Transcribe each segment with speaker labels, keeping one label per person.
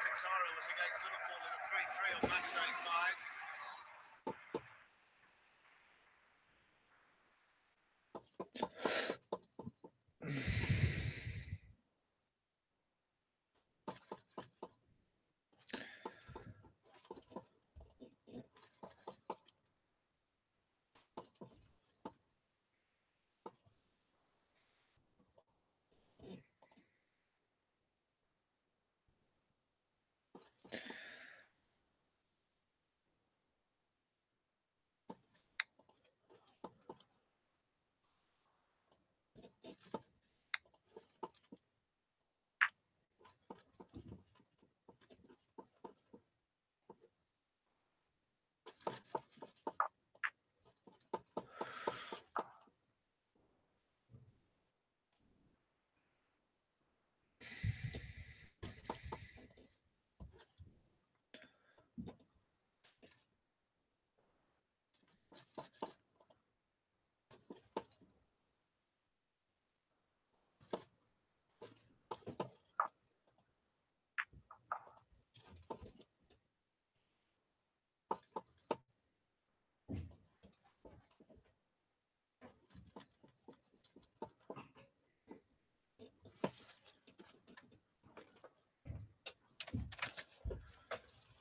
Speaker 1: was against Liverpool in a 3-3 on match day 5.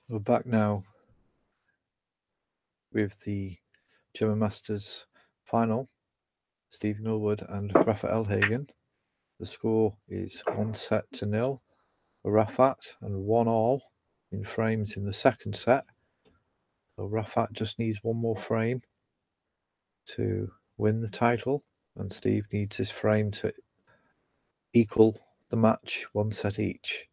Speaker 2: We're back now with the German Masters final. Steve Millwood and Rafael Hagen. The score is 1-0 for Rafat and 1-1 in frames in the second set. So Rafat just needs one more frame to win the title, and Steve needs his frame to equal the match, one set each.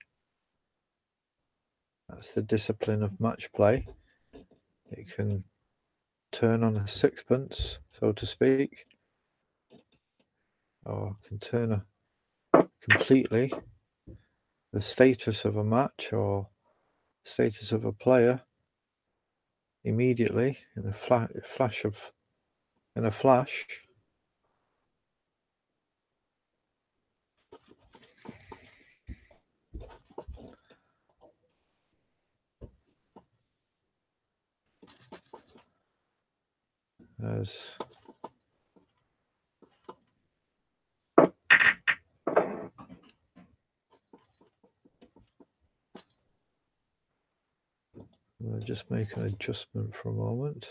Speaker 2: That's the discipline of match play. It can turn on a sixpence, so to speak, or can turn completely the status of a match or status of a player immediately in a flash. There's I'll just make an adjustment for a moment.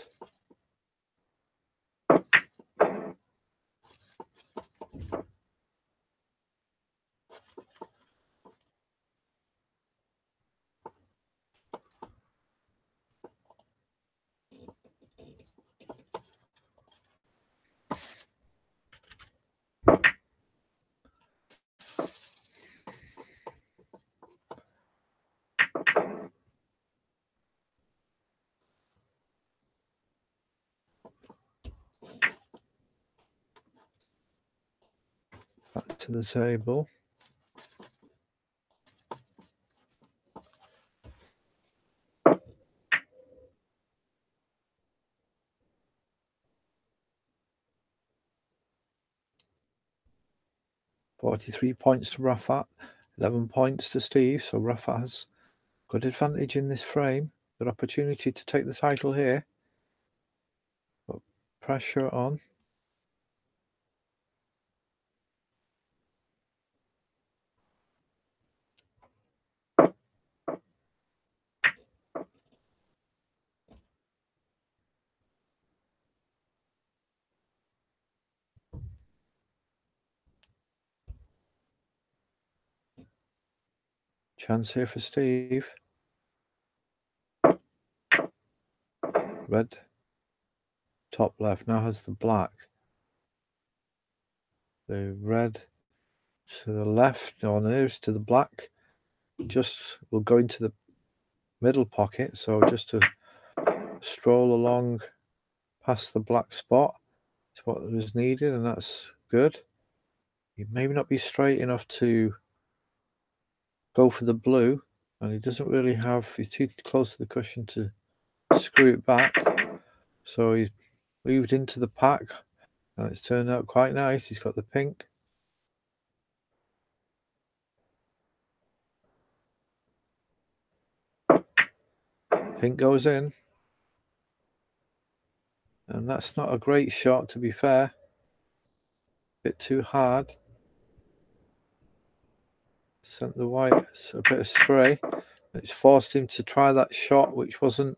Speaker 2: Back to the table. $43 points to Rafat, 11 points to Steve. So Rafat has good advantage in this frame. Good opportunity to take the title here. But pressure on. Chance here for Steve. Red top left now has the black. The red to the left, or nearest to the black, just will go into the middle pocket. So just to stroll along past the black spot is what was needed, and that's good. He maybe not be straight enough to go for the blue, and he doesn't really have, he's too close to the cushion to screw it back. So he's moved into the pack, and it's turned out quite nice. He's got the pink. Pink goes in. And that's not a great shot, to be fair. Bit too hard. Sent the white a bit astray. It's forced him to try that shot, which wasn't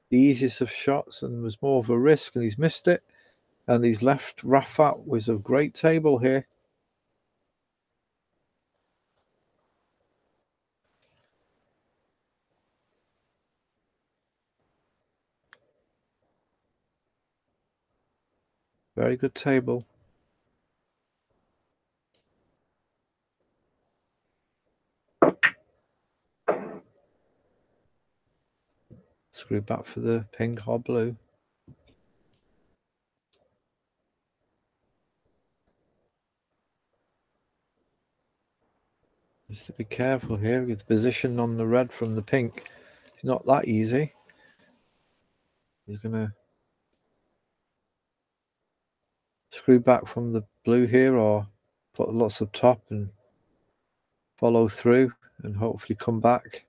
Speaker 2: the easiest of shots and was more of a risk, and he's missed it. And he's left Rafat with a great table here. Very good table. Screw back for the pink or blue. Just to be careful here with the position on the red from the pink. It's not that easy. He's going to screw back from the blue here or put lots of top and follow through and hopefully come back.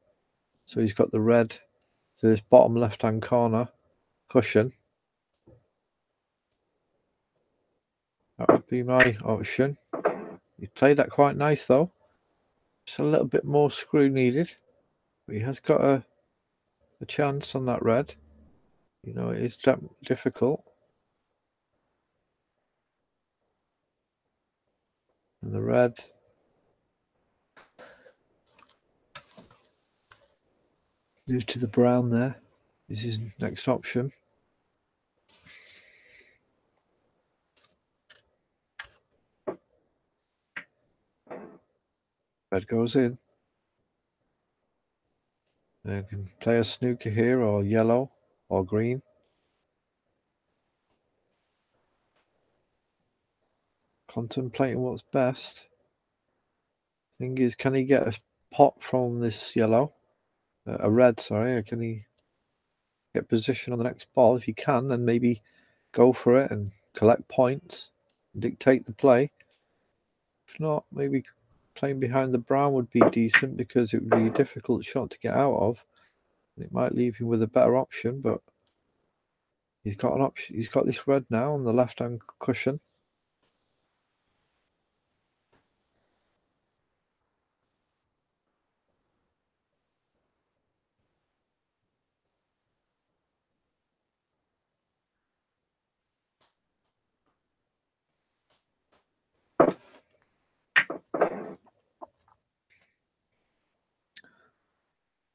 Speaker 2: So he's got the red to this bottom left-hand corner cushion. That would be my option. He played that quite nice though. Just a little bit more screw needed. But he has got a chance on that red. You know, it is difficult. And the red moves to the brown there. This is his next option. Red goes in. And you can play a snooker here, or yellow, or green. Contemplating what's best. Thing is, can he get a pot from this yellow? A red, sorry. Or can he get position on the next ball? If he can, then maybe go for it and collect points, and dictate the play. If not, maybe playing behind the brown would be decent because it would be a difficult shot to get out of. It might leave him with a better option, but he's got an option. He's got this red now on the left-hand cushion.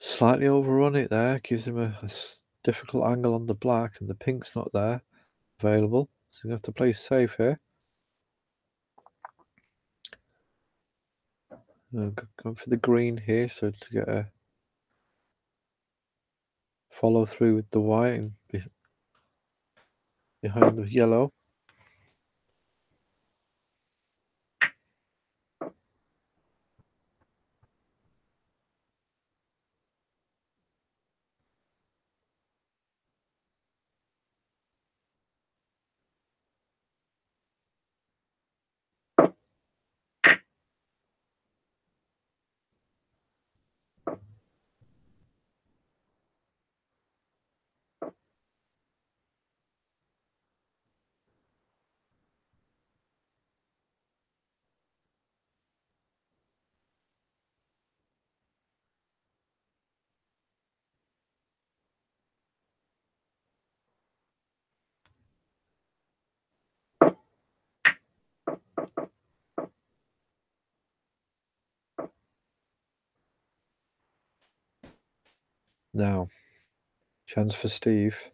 Speaker 2: Slightly overrun it there, gives him a difficult angle on the black, and the pink's not there available. So you have to play safe here. Going for the green here, so to get a follow through with the white and behind the yellow. Now, chance for Steve.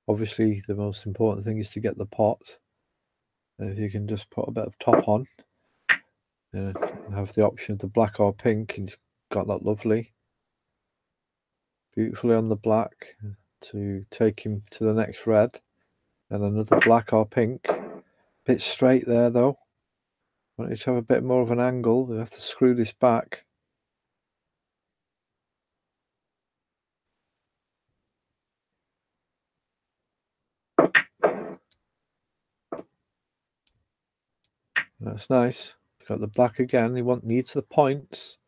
Speaker 2: Obviously, the most important thing is to get the pot. And if you can just put a bit of top on and have the option of the black or pink, he's got that lovely. Beautifully on the black to take him to the next red. And another black or pink. Bit straight there though. Want it to have a bit more of an angle. We have to screw this back. That's nice. Got the black again. He needs the points.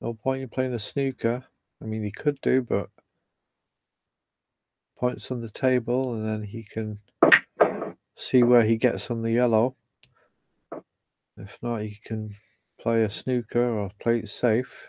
Speaker 2: No point in playing a snooker. I mean, he could do, but points on the table, and then he can see where he gets on the yellow. If not, he can play a snooker or play it safe.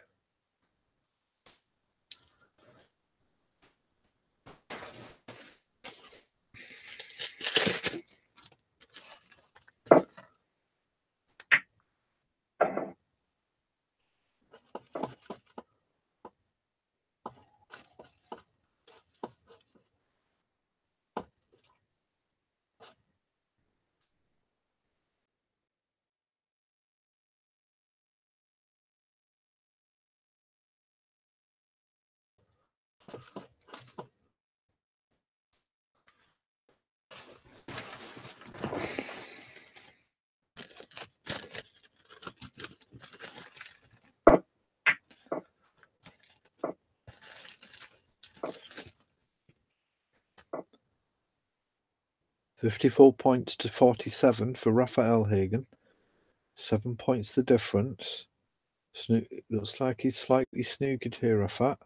Speaker 2: £54 to 47 for Raphael Hagen. 7 points the difference. Looks like he's slightly snookered here, Rafat.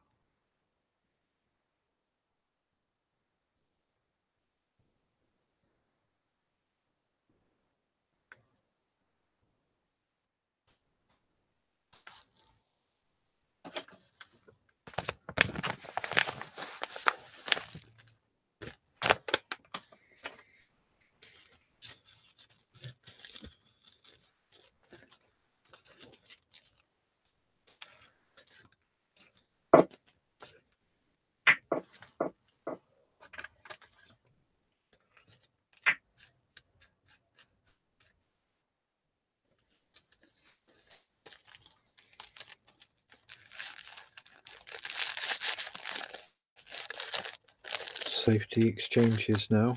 Speaker 2: Safety exchanges now.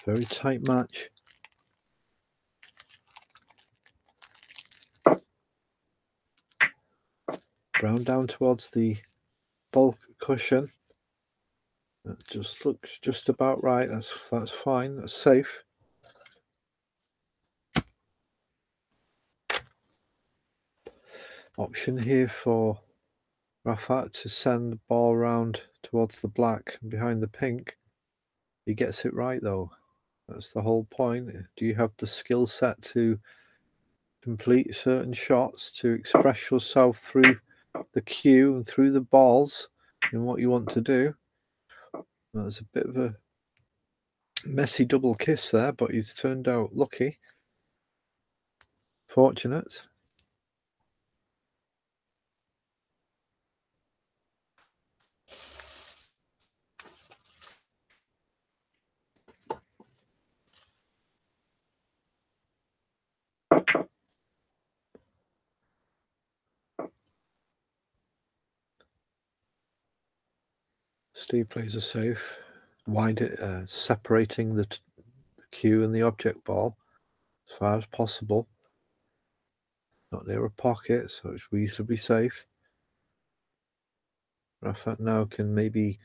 Speaker 2: Very tight match. Brown down towards the ball cushion. That just looks just about right. That's fine. That's safe. Option here for Rafat to send the ball round towards the black and behind the pink. He gets it right though. That's the whole point. Do you have the skill set to complete certain shots, to express yourself through the cue and through the balls in what you want to do? That's a bit of a messy double kiss there, but he's turned out lucky. Fortunate. Steve plays a safe, separating the cue and the object ball as far as possible. Not near a pocket, so it's reasonably safe. Rafat now can maybe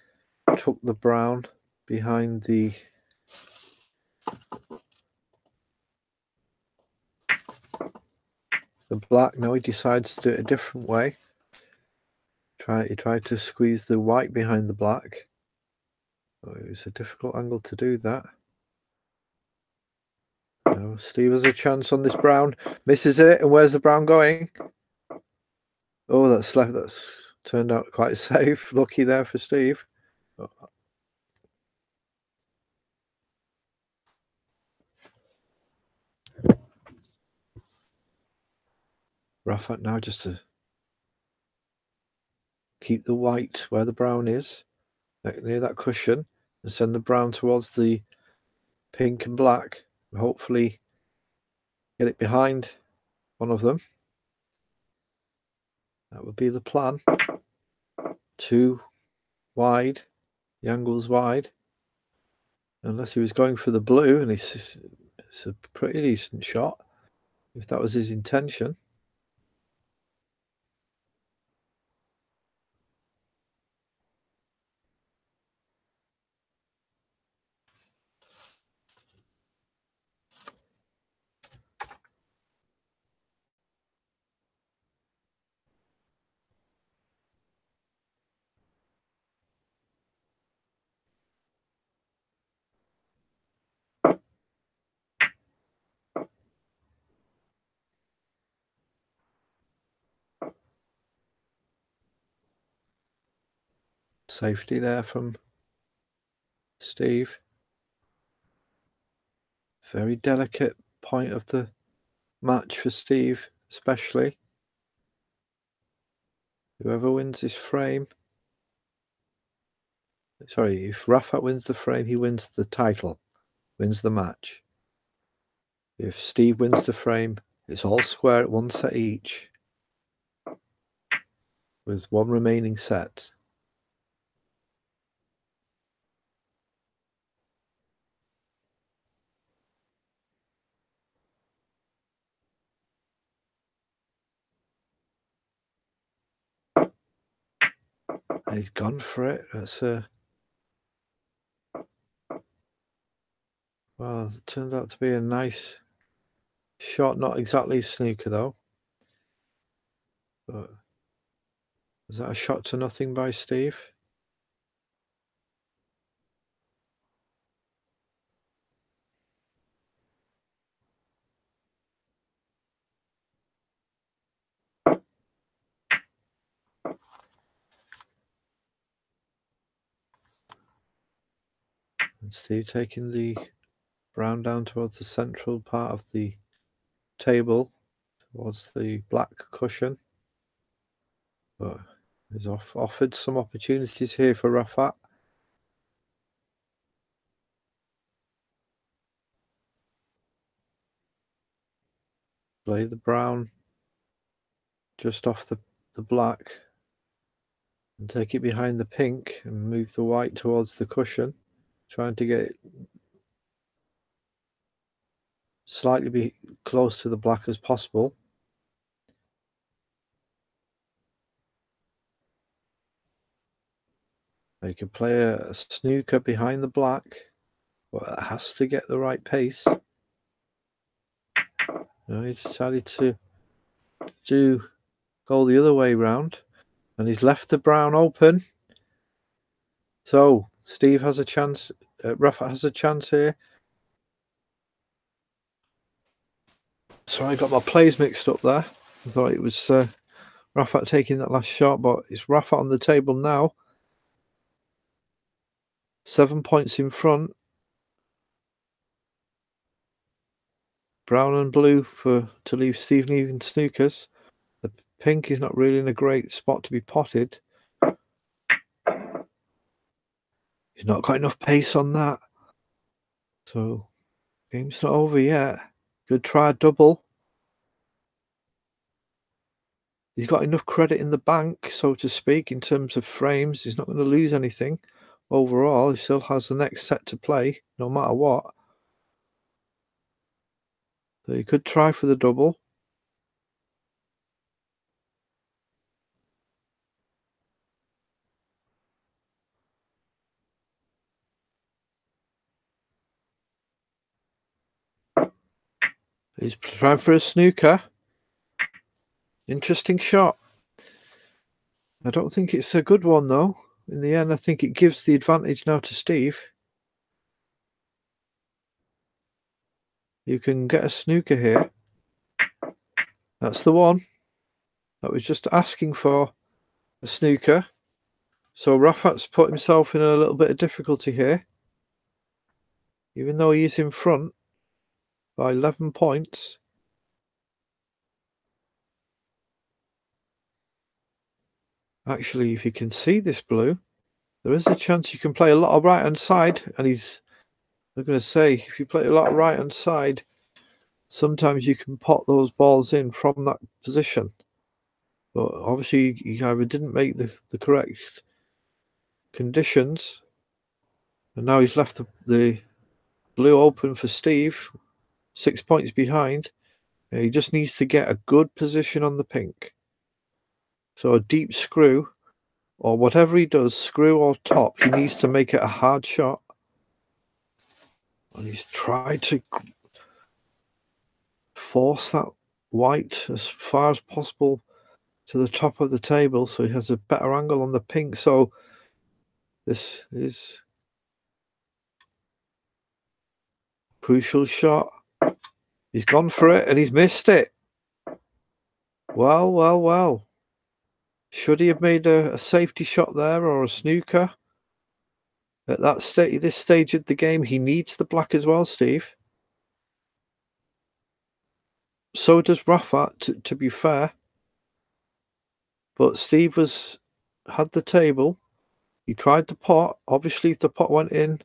Speaker 2: tuck the brown behind the black. Now he decides to do it a different way. He tried to squeeze the white behind the black. Oh, it was a difficult angle to do that. Now Steve has a chance on this brown. Misses it, and where's the brown going? Oh, that's left. That's turned out quite safe. Lucky there for Steve. Oh. Rafat now just to keep the white where the brown is, near that cushion, and send the brown towards the pink and black. Hopefully get it behind one of them. That would be the plan. Too wide. The angle's wide. Unless he was going for the blue, and it's a pretty decent shot, if that was his intention. Safety there from Steve. Very delicate point of the match for Steve, especially. Whoever wins this frame. Sorry, if Rafa wins the frame, he wins the title, wins the match. If Steve wins the frame, it's all square at one set each, with one remaining set. And he's gone for it. That's a... Well, it turns out to be a nice shot. Not exactly snooker, though. But was that a shot to nothing by Steve? And Steve taking the brown down towards the central part of the table, towards the black cushion. But he's offered some opportunities here for Rafa. Play the brown just off the black and take it behind the pink and move the white towards the cushion, trying to get it slightly be close to the black as possible. You can play a snooker behind the black, but it has to get the right pace. No, he decided to go the other way round, and he's left the brown open. So Steve has a chance. Rafa has a chance here. Sorry, I got my plays mixed up there. I thought it was Rafa taking that last shot, but it's Rafa on the table now. 7 points in front. Brown and blue to leave Steve even snookers. The pink is not really in a great spot to be potted. He's not got enough pace on that. So, game's not over yet. Good try double. He's got enough credit in the bank, so to speak, in terms of frames. He's not going to lose anything. Overall, he still has the next set to play, no matter what. So he could try for the double. He's trying for a snooker. Interesting shot. I don't think it's a good one, though. In the end, I think it gives the advantage now to Steve. You can get a snooker here. That's the one. That was just asking for a snooker. So Rafat's put himself in a little bit of difficulty here. Even though he is in front by 11 points. Actually, if you can see this blue, there is a chance you can play a lot of right-hand side. And I'm going to say, if you play a lot of right-hand side, sometimes you can pot those balls in from that position. But obviously, he either didn't make the correct conditions. And now he's left the blue open for Steve. 6 points behind. And he just needs to get a good position on the pink. So a deep screw, or whatever he does, screw or top, he needs to make it a hard shot. And he's tried to force that white as far as possible to the top of the table so he has a better angle on the pink. So this is a crucial shot. He's gone for it and he's missed it. Well. Should he have made a safety shot there or a snooker? At this stage of the game, he needs the black as well, Steve. So does Rafa, to be fair. But Steve had the table. He tried the pot. Obviously, if the pot went in,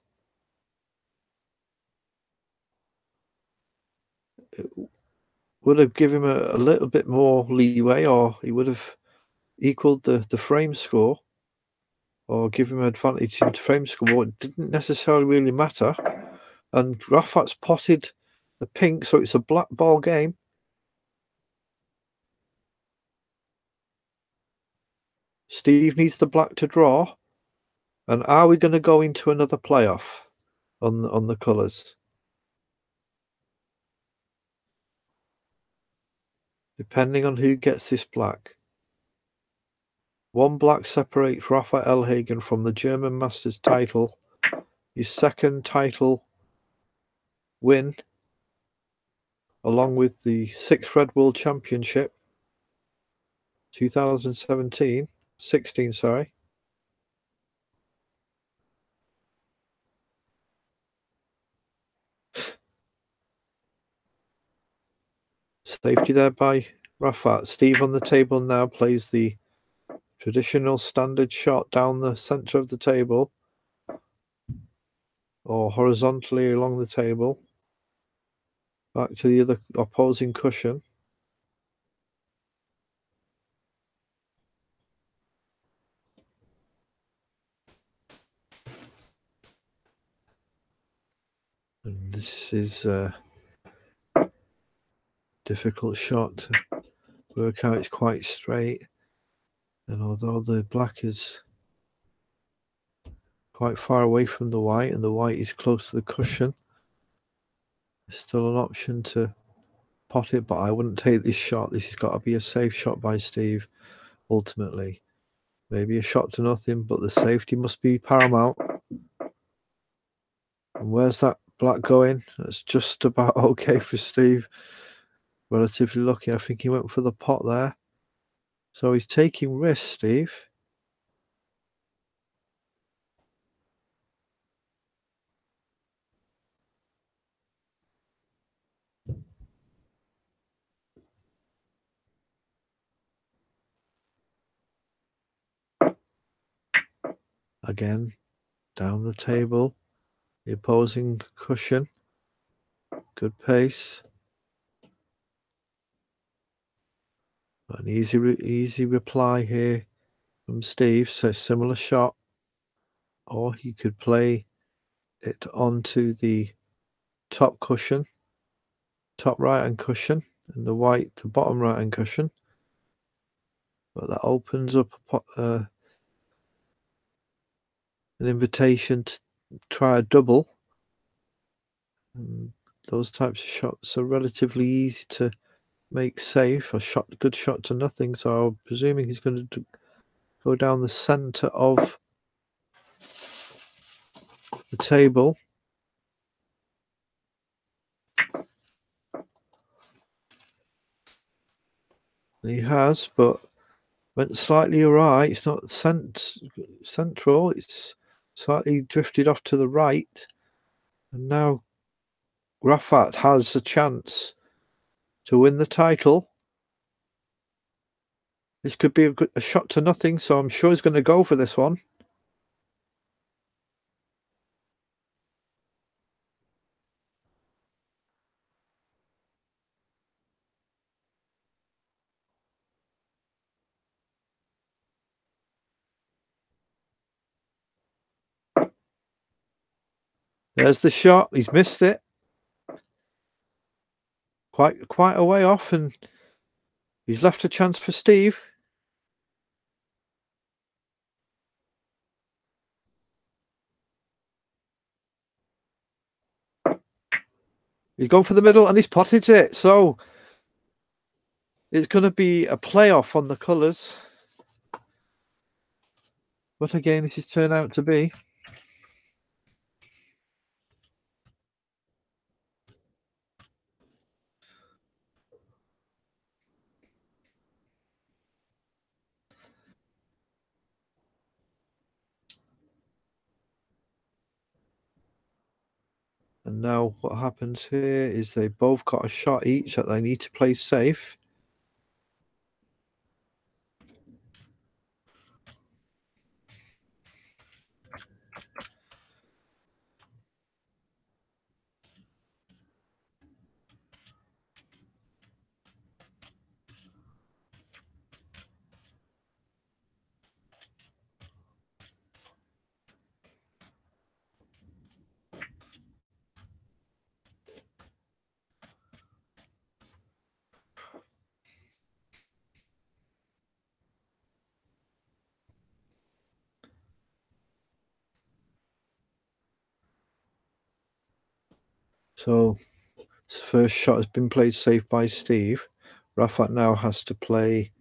Speaker 2: it would have given him a little bit more leeway, or he would have equaled the frame score, or give him an advantage in the frame score. It didn't necessarily really matter. And Rafat's potted the pink, so it's a black ball game. Steve needs the black to draw. And are we going to go into another playoff on the colours? Depending on who gets this black. One black separates Rafa Elhagen from the German Masters title, his second title win, along with the 6th Red World Championship, 16, sorry. Safety there by Rafa. Steve on the table now plays the traditional standard shot down the centre of the table, or horizontally along the table, back to the other opposing cushion. And this is a difficult shot to work out. It's quite straight, and although the black is quite far away from the white and the white is close to the cushion, there's still an option to pot it, but I wouldn't take this shot. This has got to be a safe shot by Steve, ultimately. Maybe a shot to nothing, but the safety must be paramount. And where's that black going? That's just about okay for Steve. Relatively lucky. I think he went for the pot there. So he's taking risks, Steve. Again, down the table. The opposing cushion. Good pace. An easy reply here from Steve. So similar shot. Or he could play it onto the top cushion. Top right-hand cushion. And the white, the bottom right-hand cushion. But that opens up an invitation to try a double. And those types of shots are relatively easy to make safe. Good shot to nothing. So I'm presuming he's going to go down the centre of the table. He has, but went slightly awry. It's not central. It's slightly drifted off to the right. And now Rafat has a chance to win the title. This could be a shot to nothing, so I'm sure he's going to go for this one. There's the shot. He's missed it. Quite a way off, and he's left a chance for Steve. He's gone for the middle and he's potted it. So it's going to be a playoff on the colours. What a game this has turned out to be. And now what happens here is they both got a shot each that they need to play safe. So the first shot has been played safe by Steve. Rafat now has to play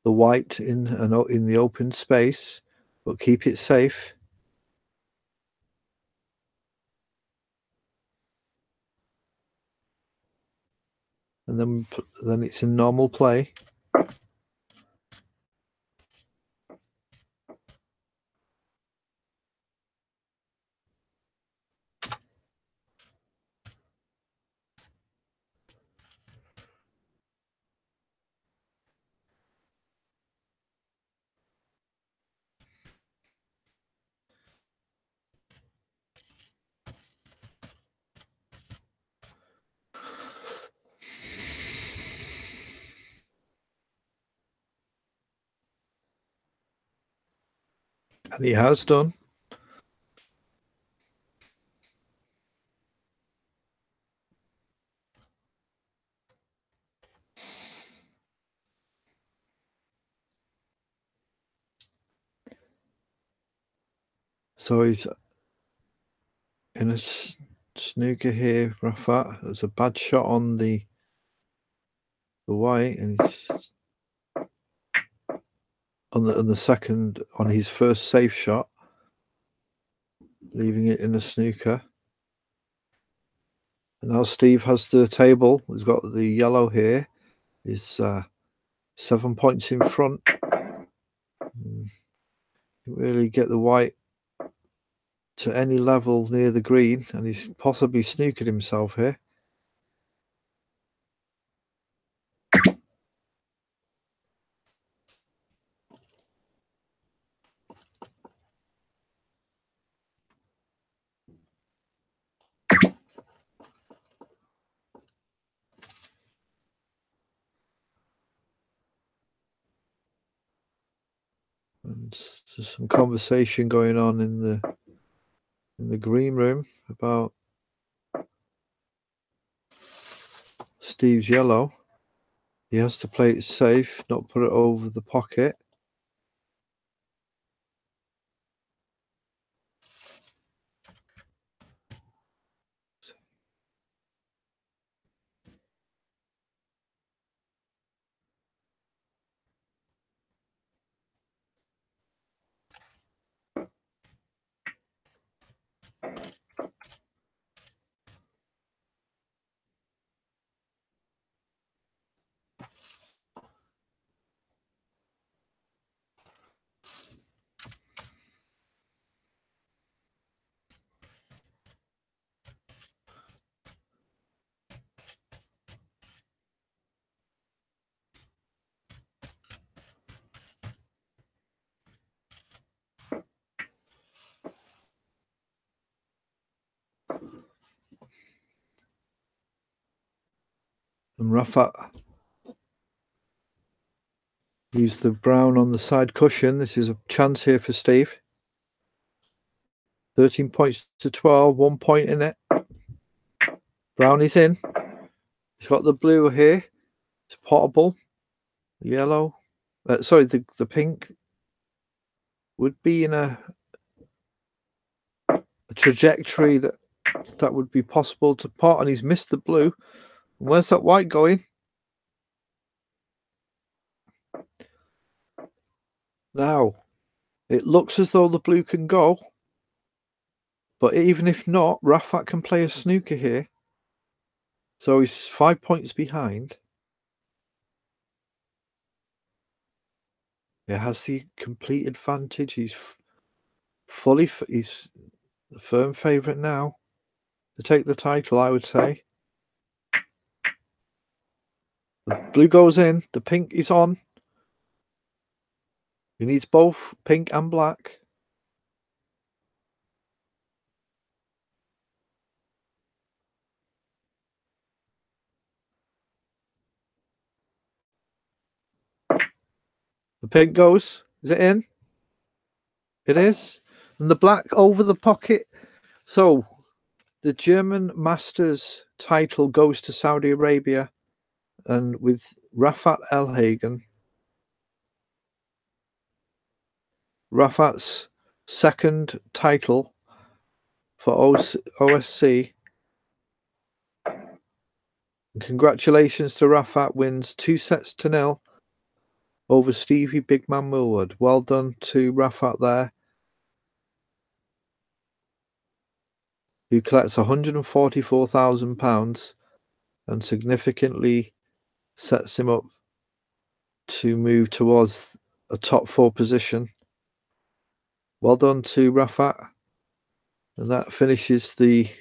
Speaker 2: the white in the open space, but keep it safe. And then it's in normal play. And he has done. So he's in a snooker here, Rafat. There's a bad shot on the white, and he's on the second, on his first safe shot, leaving it in a snooker. And now Steve has the table. He's got the yellow here. He's 7 points in front. Really get the white to any level near the green, and he's possibly snookered himself here. And there's some conversation going on in the green room about Steve's yellow. He has to play it safe, not put it over the pocket. And Rafat leaves the brown on the side cushion. This is a chance here for Steve. 13 points to 12, 1 point in it. Brown is in. He's got the blue here. It's potable. The yellow. Sorry, the pink would be in a trajectory that would be possible to pot, and he's missed the blue. Where's that white going? Now, it looks as though the blue can go, but even if not, Rafat can play a snooker here. So he's 5 points behind. He has the complete advantage. He's the firm favourite now. to take the title, I would say. The blue goes in. The pink is on. He needs both pink and black. The pink goes. Is it in? It is. And the black over the pocket. So the German Masters title goes to Saudi Arabia. And with Rafat Elhagen, Rafat's second title for OSC. And congratulations to Rafat, wins 2-0 over Stevie Big Man Millward. Well done to Rafat there, who collects £144,000 and significantly sets him up to move towards a top 4 position. Well done to Rafat. And that finishes the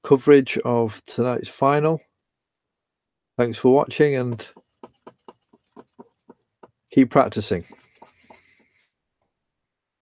Speaker 2: coverage of tonight's final. Thanks for watching and keep practicing.